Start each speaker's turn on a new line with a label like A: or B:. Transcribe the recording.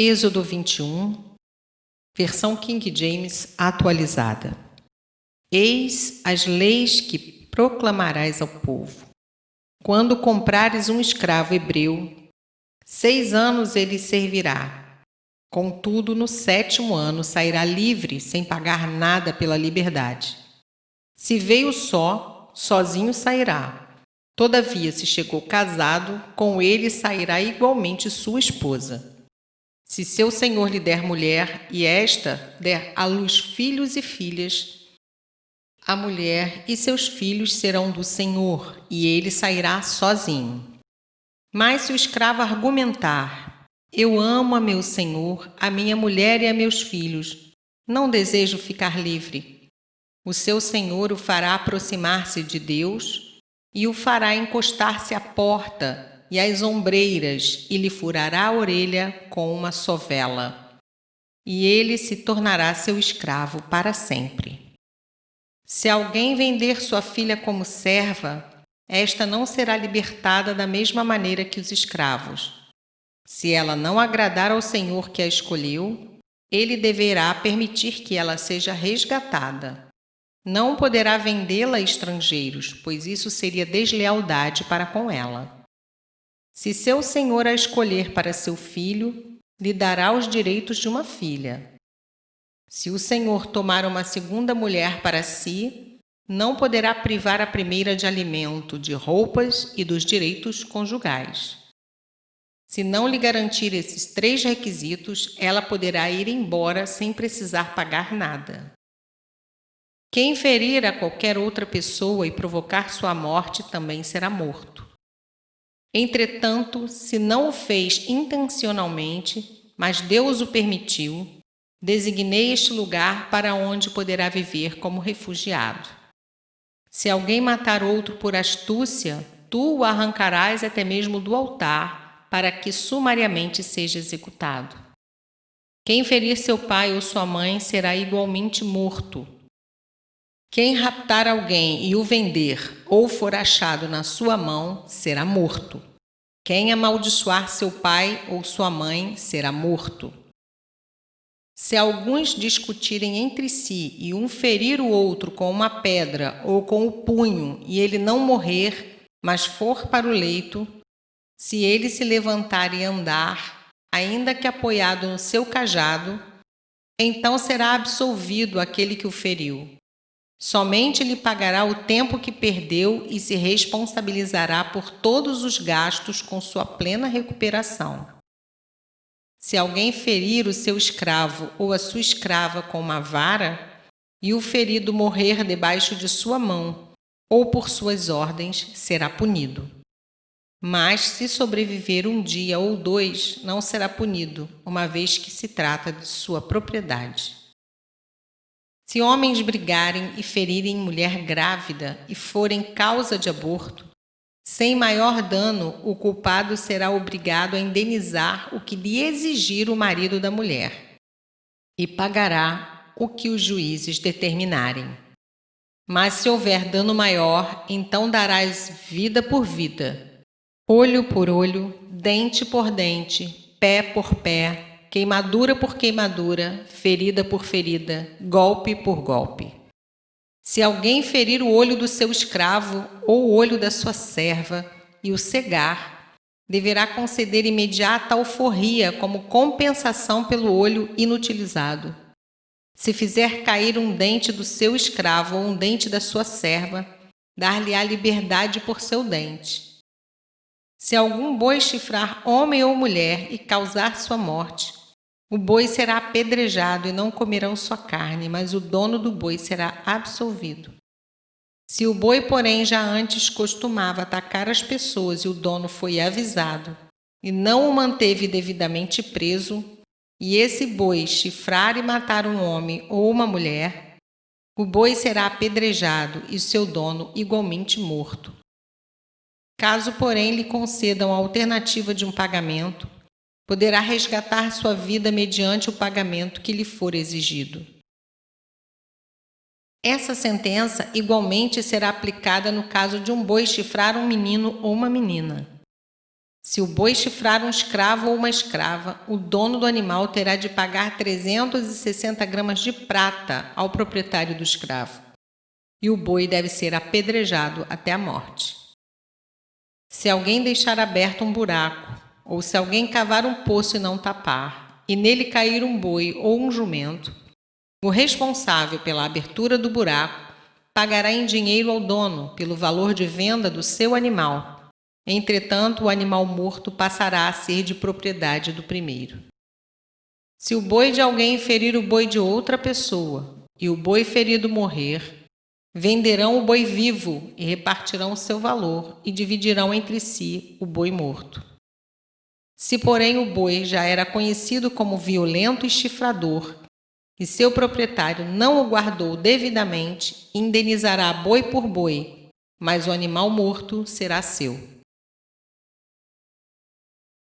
A: Êxodo 21, versão King James atualizada. Eis as leis que proclamarás ao povo. Quando comprares um escravo hebreu, 6 anos ele servirá. Contudo, no 7º ano sairá livre, sem pagar nada pela liberdade. Se veio só, sozinho sairá. Todavia, se chegou casado, com ele sairá igualmente sua esposa. Se seu senhor lhe der mulher, e esta der à luz filhos e filhas, a mulher e seus filhos serão do senhor, e ele sairá sozinho. Mas se o escravo argumentar: eu amo a meu senhor, a minha mulher e a meus filhos, não desejo ficar livre, o seu senhor o fará aproximar-se de Deus e o fará encostar-se à porta e às ombreiras, e lhe furará a orelha com uma sovela. E ele se tornará seu escravo para sempre. Se alguém vender sua filha como serva, esta não será libertada da mesma maneira que os escravos. Se ela não agradar ao Senhor que a escolheu, ele deverá permitir que ela seja resgatada. Não poderá vendê-la a estrangeiros, pois isso seria deslealdade para com ela. Se seu senhor a escolher para seu filho, lhe dará os direitos de uma filha. Se o senhor tomar uma segunda mulher para si, não poderá privar a primeira de alimento, de roupas e dos direitos conjugais. Se não lhe garantir esses 3 requisitos, ela poderá ir embora sem precisar pagar nada. Quem ferir a qualquer outra pessoa e provocar sua morte também será morto. Entretanto, se não o fez intencionalmente, mas Deus o permitiu, designei este lugar para onde poderá viver como refugiado. Se alguém matar outro por astúcia, tu o arrancarás até mesmo do altar, para que sumariamente seja executado. Quem ferir seu pai ou sua mãe será igualmente morto. Quem raptar alguém e o vender, ou for achado na sua mão, será morto. Quem amaldiçoar seu pai ou sua mãe será morto. Se alguns discutirem entre si e um ferir o outro com uma pedra ou com o punho, e ele não morrer, mas for para o leito, se ele se levantar e andar, ainda que apoiado no seu cajado, então será absolvido aquele que o feriu. Somente lhe pagará o tempo que perdeu e se responsabilizará por todos os gastos com sua plena recuperação. Se alguém ferir o seu escravo ou a sua escrava com uma vara, e o ferido morrer debaixo de sua mão ou por suas ordens, será punido. Mas se sobreviver 1 dia ou 2, não será punido, uma vez que se trata de sua propriedade. Se homens brigarem e ferirem mulher grávida e forem causa de aborto, sem maior dano, o culpado será obrigado a indenizar o que lhe exigir o marido da mulher, e pagará o que os juízes determinarem. Mas se houver dano maior, então darás vida por vida, olho por olho, dente por dente, pé por pé, queimadura por queimadura, ferida por ferida, golpe por golpe. Se alguém ferir o olho do seu escravo ou o olho da sua serva e o cegar, deverá conceder imediata alforria como compensação pelo olho inutilizado. Se fizer cair um dente do seu escravo ou um dente da sua serva, dar-lhe-á liberdade por seu dente. Se algum boi chifrar homem ou mulher e causar sua morte, o boi será apedrejado e não comerão sua carne, mas o dono do boi será absolvido. Se o boi, porém, já antes costumava atacar as pessoas e o dono foi avisado e não o manteve devidamente preso, e esse boi chifrar e matar um homem ou uma mulher, o boi será apedrejado e seu dono igualmente morto. Caso, porém, lhe concedam a alternativa de um pagamento, poderá resgatar sua vida mediante o pagamento que lhe for exigido. Essa sentença igualmente será aplicada no caso de um boi chifrar um menino ou uma menina. Se o boi chifrar um escravo ou uma escrava, o dono do animal terá de pagar 360 gramas de prata ao proprietário do escravo, e o boi deve ser apedrejado até a morte. Se alguém deixar aberto um buraco, ou se alguém cavar um poço e não tapar, e nele cair um boi ou um jumento, o responsável pela abertura do buraco pagará em dinheiro ao dono pelo valor de venda do seu animal. Entretanto, o animal morto passará a ser de propriedade do primeiro. Se o boi de alguém ferir o boi de outra pessoa e o boi ferido morrer, venderão o boi vivo e repartirão o seu valor e dividirão entre si o boi morto. Se, porém, o boi já era conhecido como violento e chifrador e seu proprietário não o guardou devidamente, indenizará boi por boi, mas o animal morto será seu.